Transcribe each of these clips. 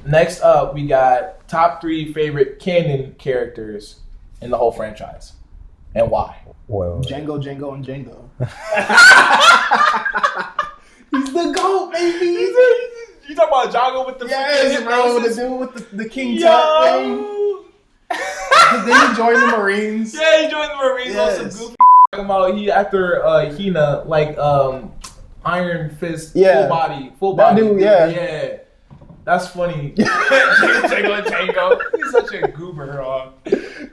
Next up, we got top 3 favorite canon characters in the whole franchise, and why? Well, Django, and Django. He's the GOAT, baby. You talking about Django with the yes, bro, the dude with the King Tut thing. Then he joined the Marines. Yeah, he joined the Marines. Yes. On some goofy talking about he after Hina like Iron Fist full body. That dude, yeah. That's funny. Django. He's such a goober,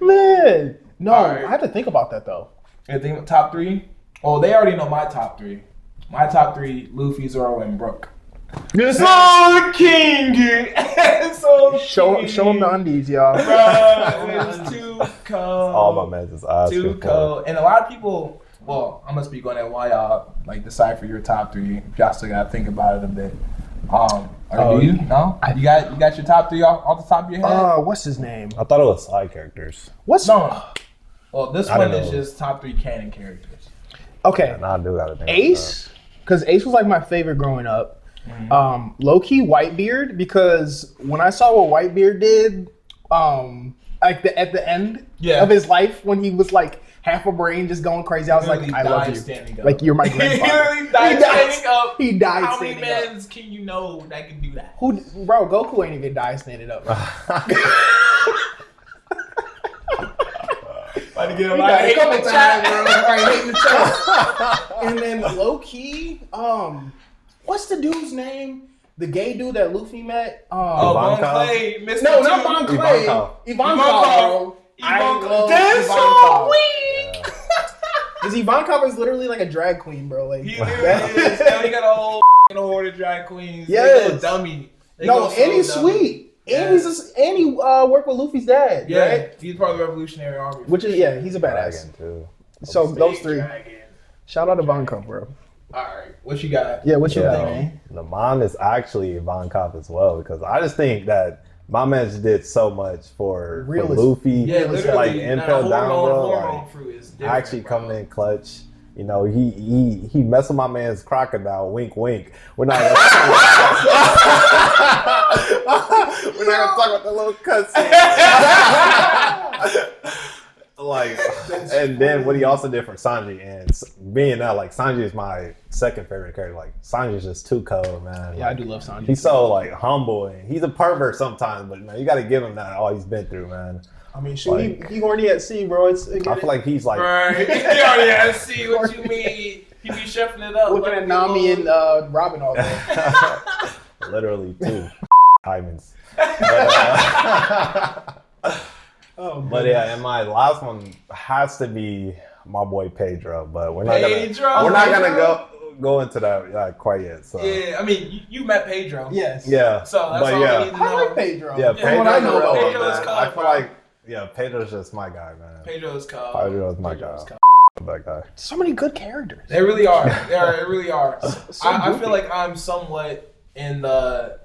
man. No, right. I had to think about that though. I think top 3. Oh, they already know my top 3. My top 3: Luffy, Zoro, and Brook. So king. So show him the undies, y'all. Bro, it's too cold. all my men is asking Too cold. And a lot of people. Well, I'm gonna speak on that while y'all like decipher your top 3. Y'all still gotta think about it a bit. Do you? No? You got your top 3 off the top of your head? What's his name? I thought it was side characters. No. Well, this I one don't is know. just top 3 canon characters. Okay, And I do gotta think Ace, because Ace was like my favorite growing up. Low key Whitebeard, because when I saw what Whitebeard did, like at the end of his life when he was like half a brain just going crazy, I was like, I love you. Like you're my grandfather. He died standing up. He died How standing many up. men can you know that can do that? Bro, Goku ain't even died standing up. About to get him He out died a of couple the times, chat. bro. Alright, hating the chat. And then low key, what's the dude's name? The gay dude that Luffy met? Bon Ivankov? Clay, Mr. No, Two. not Bon Clay. Ivankov. Ivankov, bro. I love That's so Ivankov. weak. Because Ivankov is literally like a drag queen, bro. Like, He literally is. Yo, he got a whole horde of drag queens. Yes. They go dummy. They no, go so and he's dummy. sweet. Yeah. And he worked with Luffy's dad, Yeah, right? he's part of the Revolutionary Army. Which is, he's a badass. Dragon too. So those Big 3. dragon. Shout out to Ivankov, bro. All right, what you got? Yeah, what you Yeah, think, man? the mom is actually Ivankov as well, because I just think that my man just did so much for Luffy. Yeah, literally. Like Impel down, bro. Hormone fruit is different, Actually bro. coming in clutch. You know, he messed with my man's crocodile. Wink, wink. We're not gonna talk about the little cutscene. Like, and then what he also did for Sanji, and being that, like, Sanji is my second favorite character. Like, Sanji's just too cold, man. Yeah, I do love Sanji. He's so like humble, and he's a pervert sometimes, but man, you got to give him that all he's been through, man. I mean, shoot, Like- he horny at sea, bro. I feel like he's like Right. You already had to see what you mean. He be chefing it up. looking like at Nami a and Robin all day. literally 2 diamonds. But yeah, and my last one has to be my boy Pedro, but we're not gonna go into that quite yet. So Yeah, I mean, you met Pedro. Yes. yeah, So that's but all yeah, we need to know. I like Pedro. yeah, From what I know about Pedro's him. Pedro's man. cold, I feel bro. like Pedro's just my guy, man. Pedro's cold. Pedro's my Pedro's guy. cold. That guy. So many good characters. They really are. They really are. So I goofy. feel like I'm somewhat in the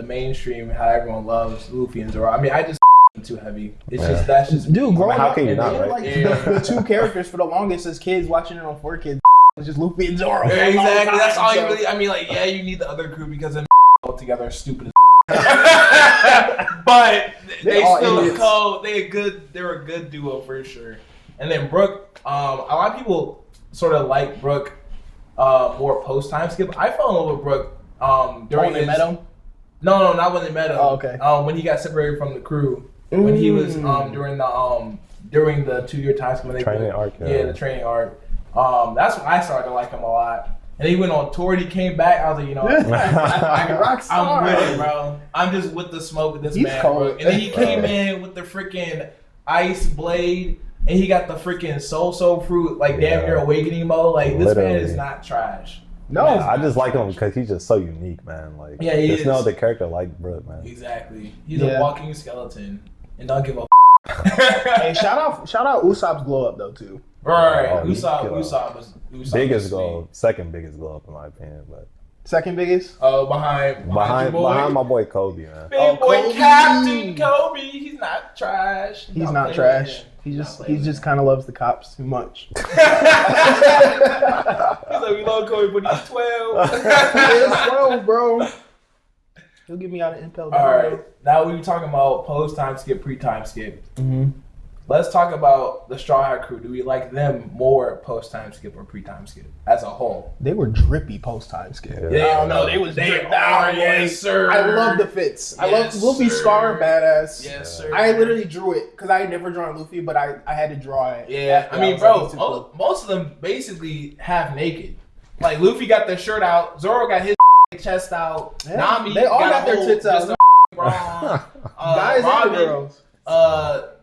mainstream how everyone loves Luffy and Zoro. I mean, I just too heavy. It's just that's just Dude, growing how up, can you and not, then, right? like, Yeah. the 2 characters for the longest as kids watching it on 4Kids was just Luffy and Zoro. Yeah, exactly. That's all you So- really. I mean, like, yeah, you need the other crew because them all together are stupid. But they all still idiots. cold. They're a good duo for sure. And then Brook. A lot of people sort of like Brook more post time skip. I fell in love with Brook during When they met him. No, not when they met him. Oh, okay. When he got separated from the crew. When he was during the 2-year time skip when they Training arc, yeah. Yeah, the training arc. That's when I started to like him a lot. And he went on tour and he came back. I was like, you know, I'm with it, bro. I'm just with the smoke with this He's man, cold. bro. And then he came in with the freaking ice blade and he got the freaking soul fruit, like damn near awakening mode. Like this man is Literally. not trash. No, I just like him because he's just so unique, man. Like, Yeah, he there's is. no other character like Brook, man. Exactly. He's Yeah. a walking skeleton and don't give a Hey, shout out Usopp's glow up though too. Right. Oh, he's Usopp killer. was Biggest was glow, second biggest glow up in my opinion, but Second biggest. Oh, behind your boy. behind my boy Kobe, man. Big boy Kobe. Captain Kobe. He's not trash. He's Don't not play trash. with him. He Don't just play he with just him. kind of loves the cops too much. He's like, we love Kobe, but he's 12. It's 12, bro. It's He'll get me out of Impel. All right. Now we were talking about post time skip, pre time skip. Let's talk about the Straw Hat Crew. Do we like them more post time skip or pre time skip as a whole? They were drippy post time skip. Yeah, I don't know. They are, yes, sir. I love the fits. I love Luffy's scar, badass. Yes, sir. I literally drew it because I had never drawn Luffy, but I had to draw it. Yeah, I mean, bro, most of them basically half naked. Like Luffy got their shirt out, Zoro got his chest out, Nami they all got their tits out. Guys and girls.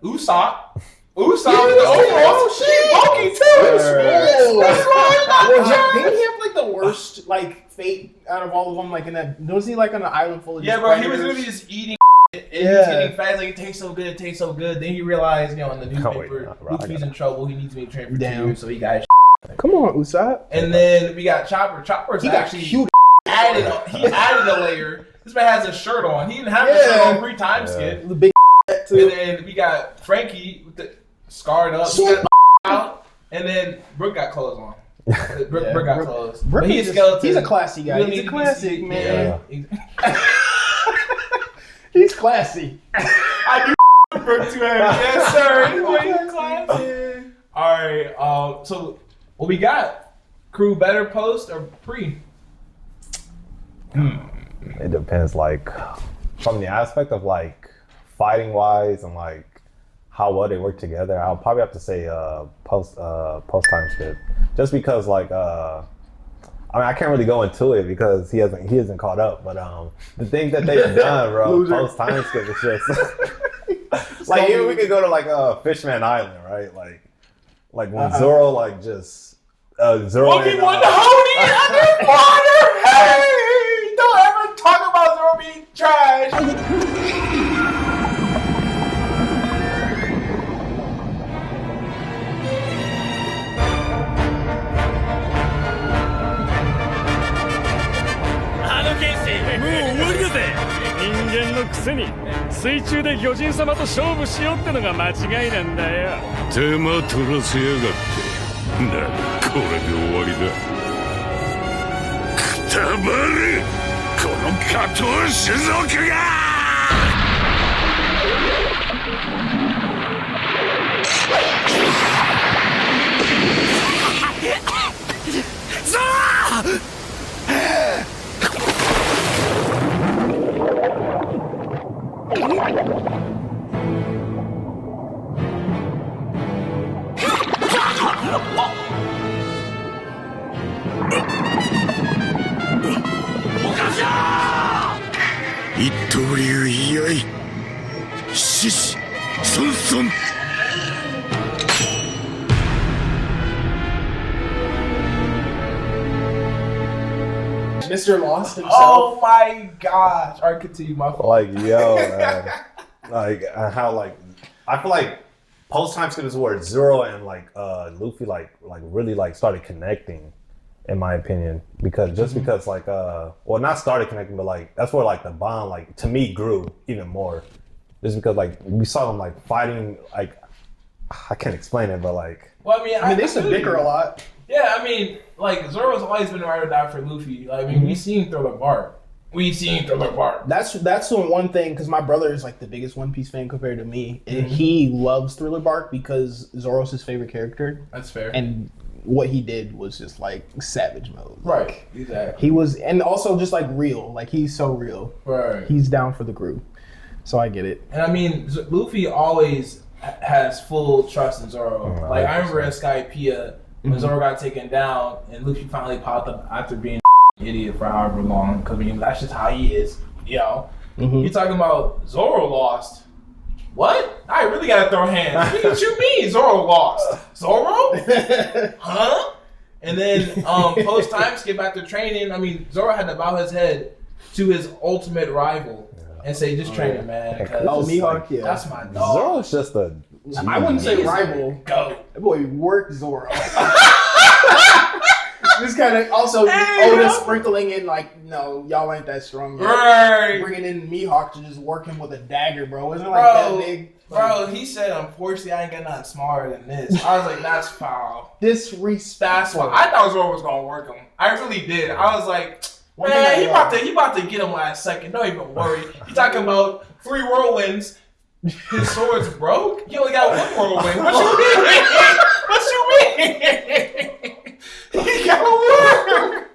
Usopp with the overall shit, bulky too. That's right. Didn't he have like the worst like fate out of all of them? Like in that, was he like on an island full of? Yeah, bro. He was literally just eating. And he's getting fat. Like it tastes so good, it tastes so good. Then he realized, in the newspaper, Luffy's in trouble. He needs to be trained for 2 years, so he got. Come on, Usopp. And then we got Chopper. Chopper's actually added a layer. This man has a shirt on. He didn't have a shirt on pre-time skip. The big too. And then we got Frankie with the scarred up. He got out. And then Brooke got clothes on. Brooke got clothes. Brooke, he's a classy guy. He's a classic, man. Yeah. He's classy. I do Brooke too. Yes, sir. He's classy. All right. So what we got? Crew better post or pre? It depends, like, from the aspect of, like, fighting-wise and, like, how well they work together. I'll probably have to say post-time skip. Just because, like, I mean, I can't really go into it because he hasn't caught up. But the things that they've done, bro, post-time skip is just... like, here we could go to, like, Fishman Island, right? Like when Zoro, like, just... Zoro Looking one honey underwater! Hey! Don't ever talk about Zoro being trash! Mr. Lost himself. Oh my gosh. All right, continue my fault. Like, yo, man. Like, how, like, I feel like post-time skip is where Zoro and, like, Luffy, like really, like, started connecting, in my opinion. Because, because, like, well, not started connecting, but, like, that's where, like, the bond, like, to me, grew even more. Just because, like, we saw them, like, fighting, like, I can't explain it, but, like... Well, I mean, they used to bicker a lot. Yeah, I mean, like, Zoro's always been ride or die for Luffy. Like, I mean, we seen Thriller Bark. That's the one thing, because my brother is, like, the biggest One Piece fan compared to me. And he loves Thriller Bark because Zoro's his favorite character. That's fair. And what he did was just, like, savage mode. Right, like, exactly. He was, and also just, like, real. Like, he's so real. Right. He's down for the crew. So I get it. And, I mean, Luffy always has full trust in Zoro. Like, I remember in Skypiea, when Zoro got taken down, and Luffy finally popped up after being an idiot for however long, because I mean, that's just how he is, you talking about Zoro lost. What? I really gotta throw hands. What you mean Zoro lost? Zoro? Huh? And then post time skip after training, I mean, Zoro had to bow his head to his ultimate rival and say, just train him, man. Mihawk, like, that's my dog. Zoro's just a... I wouldn't say rival. Go. That boy worked Zoro. Just kind of also Oda sprinkling in like, no, y'all ain't that strong yet. Right. Bringing in Mihawk to just work him with a dagger, bro. Wasn't it like that big? Bro, he said, unfortunately, I ain't got nothing smarter than this. I was like, that's foul. Disrespect. That's why I thought Zoro was gonna work him. I really did. I was like, Man, he about to get him last second. Don't even worry. He talking about 3 whirlwinds. His sword's broke. He only got 1 whirlwind. What you mean? What you mean? He got 1.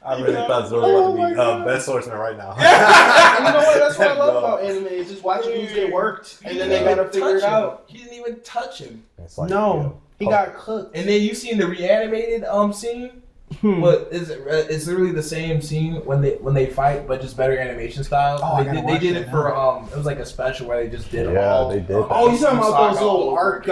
I really thought Zoro was about to be best swordsman right now. You know what? That's what I love about anime. Is just watching dudes get worked, and then they gotta figure it out. He didn't even touch him. Like, no, he got cooked. And then you seen the reanimated scene. What is it? It's literally the same scene when they fight, but just better animation style. Oh, they did it for it was like a special where they just did it all. They did. Oh, you talking about those little arc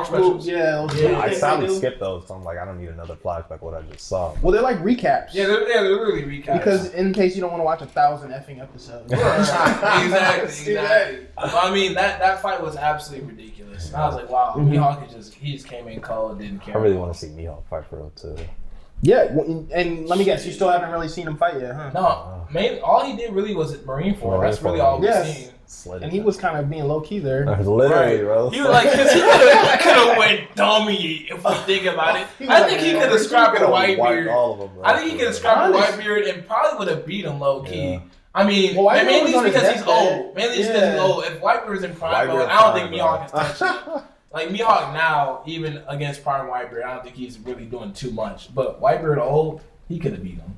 specials? Yeah, I sadly skipped those. So I'm like, I don't need another flashback. What I just saw. Well, they're like recaps. Yeah, they're really recaps. Because in case you don't want to watch 1,000 effing episodes. exactly. I mean, that fight was absolutely ridiculous. And I was like, wow, Mihawk he just came in cold, didn't care. I really want to see Mihawk fight for real too. Yeah, and let me guess, you still haven't really seen him fight yet, huh? No, all he did really was Marineford. That's really all we've seen. And he was kind of being low key there. Literally, bro. He was like, cause he could have went dummy if we think about it. I think he could have scrapped the Whitebeard. I think he could have scrapped the Whitebeard and probably would have beat him low key. Yeah. I mean, mainly because he's old. Mainly because he's old. If Whitebeard's in prime mode, I don't think Mihawk is touching. Like Mihawk now, even against Prime Whitebeard, I don't think he's really doing too much. But Whitebeard old, he could have beat him.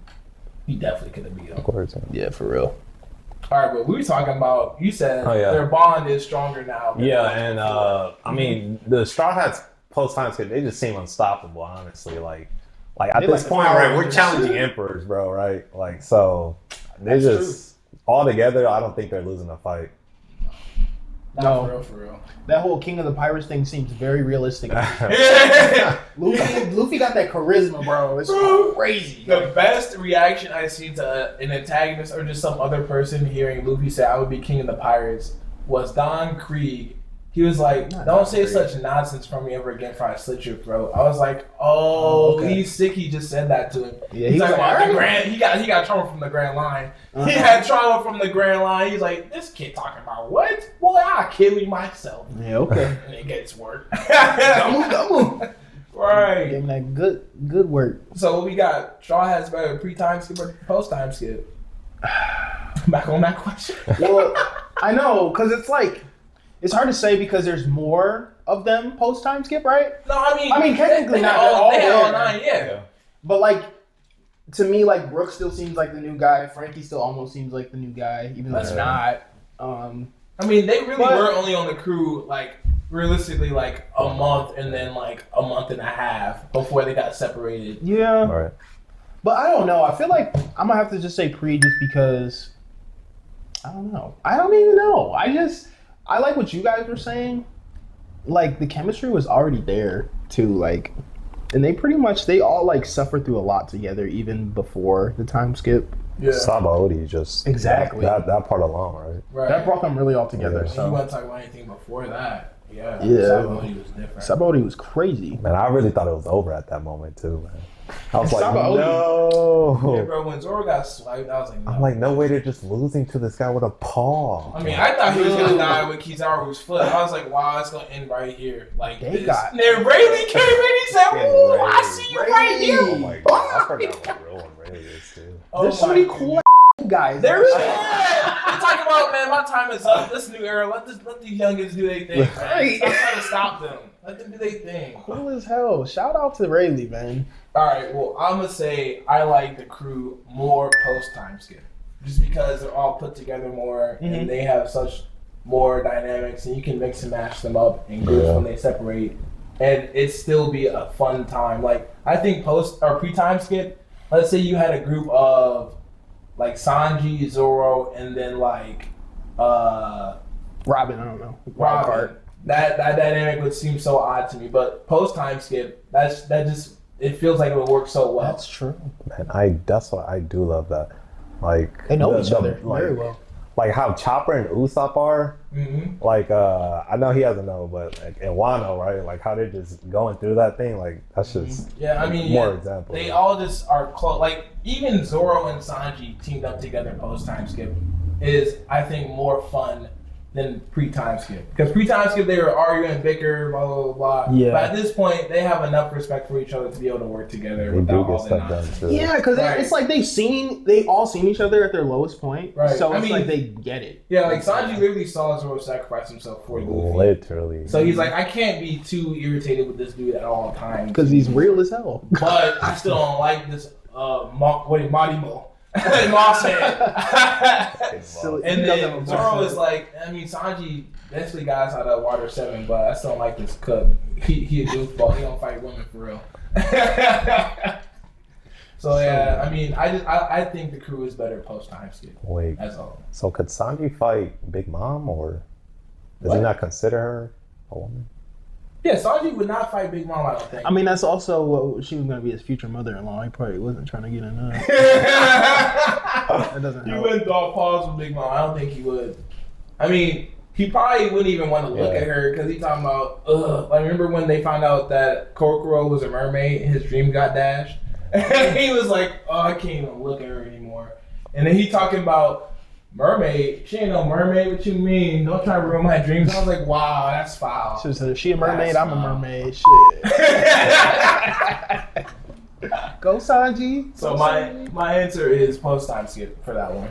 He definitely could have beat him. Of course. Yeah, for real. All right, but we were talking about, you said their bond is stronger now. Yeah, and I mean, the Straw Hats post-time skip, they just seem unstoppable, honestly. Like at this point, right, we're challenging emperors, bro, right? Like, so they just, all together, I don't think they're losing a fight. No, for real. That whole King of the Pirates thing seems very realistic. Luffy got that charisma, bro. It's crazy. The best reaction I've seen to an antagonist or just some other person hearing Luffy say, "I would be King of the Pirates," was Don Krieg. He was like, "Don't say such nonsense from me ever again, for I slit your throat." I was like, he's sick. He just said that to him. Yeah, he's like, the Grand. He got trauma from the Grand Line. He had trauma from the Grand Line. He's like, this kid talking about what? Boy, I'll kill me myself. Yeah, okay. And it gets work. Double. Right. Give him that good work. So what we got? Straw Hats better pre-time skip or post-time skip? Back on that question. Well, I know, because it's like, it's hard to say because there's more of them post time skip, right? No, I mean technically not all 9, yeah. But like, to me, like Brooke still seems like the new guy. Frankie still almost seems like the new guy, even though it's not. I mean, they really were only on the crew like realistically like a month and then like a month and a half before they got separated. Yeah. Right. But I don't know. I feel like I'm gonna have to just say pre just because I don't know. I don't even know. I like what you guys were saying. Like, the chemistry was already there, too. Like, and they all, like, suffered through a lot together, even before the time skip. Yeah. Sabaody just... Exactly. That part alone, right? That brought them really all together. Yeah. So. You want to talk about anything before that. Yeah. Sabaody was different. Sabaody was crazy. Man, I really thought it was over at that moment, too, man. I was like, Sabaody. no. Yeah, bro, when Zoro got swiped, I was like, no. I'm like, no way they're just losing to this guy with a paw. I mean, I thought he was going to die with Kizaru's foot. I was like, wow, it's going to end right here. Like, they this. got... And then Rayleigh came in, he said, ooh, I see you right here. Oh, my God. I forgot what real one Rayleigh is, too. There's so many cool guys. There is. I'm talking about, man, my time is up. This new era. Let these youngins do their thing, man. Stop trying to stop them. Let them do their thing. Cool as hell. Shout out to Rayleigh, man. All right, well, I'm going to say I like the crew more post-time skip. Just because they're all put together more and they have such more dynamics and you can mix and match them up in groups when they separate. And it still be a fun time. Like, I think post or pre-time skip, let's say you had a group of like Sanji, Zoro, and then like Robin, I don't know. Robin. That dynamic would seem so odd to me. But post-time skip, that just... It feels like it would work so well. That's true. Man, that's why I do love that. Like they know each other very well. Like how Chopper and Usopp are. Mm-hmm. Like I know he doesn't know, but like in Wano, right? Like how they're just going through that thing. Like that's just more examples. They all just are close. Like even Zoro and Sanji teamed up together post time skip is I think more fun than pre-time skip. Because pre-time skip, they were arguing and bicker, blah, blah, blah, blah. Yeah. But at this point, they have enough respect for each other to be able to work together. They without do all get the stuff done nonsense. too. Yeah, because Right. it's like they all seen each other at their lowest point. Right. So I it's mean, like they get it. Yeah, like Sanji literally saw Zoro sacrifice himself for Luffy. Literally. So he's like, I can't be too irritated with this dude at all times. Because he's real as hell. But I still don't like this Marimo. Moss head. So And he doesn't have a then Zoro boss is like, I mean, Sanji basically got us out of Water 7, but I still don't like this cook. He a goofball. He don't fight women for real. So yeah, I mean, I think the crew is better post time skip. Wait. That's all. So could Sanji fight Big Mom, or does he not consider her a woman? Yeah, Sanji would not fight Big Mom, I don't think. I mean, that's also what she was going to be his future mother-in-law. He probably wasn't trying to get in that. That doesn't He help. wouldn't draw pause with Big Mom. I don't think he would. I mean, he probably wouldn't even want to look at her because he's talking about, Like, remember when they found out that Kokoro was a mermaid and his dream got dashed? And he was like, oh, I can't even look at her anymore. And then he talking about, mermaid? She ain't no mermaid. What you mean? Don't try to ruin my dreams. I was like, wow, that's foul. She said, she a mermaid, That's I'm foul. a mermaid. Shit. Go Sanji. So my answer is post time skip for that one.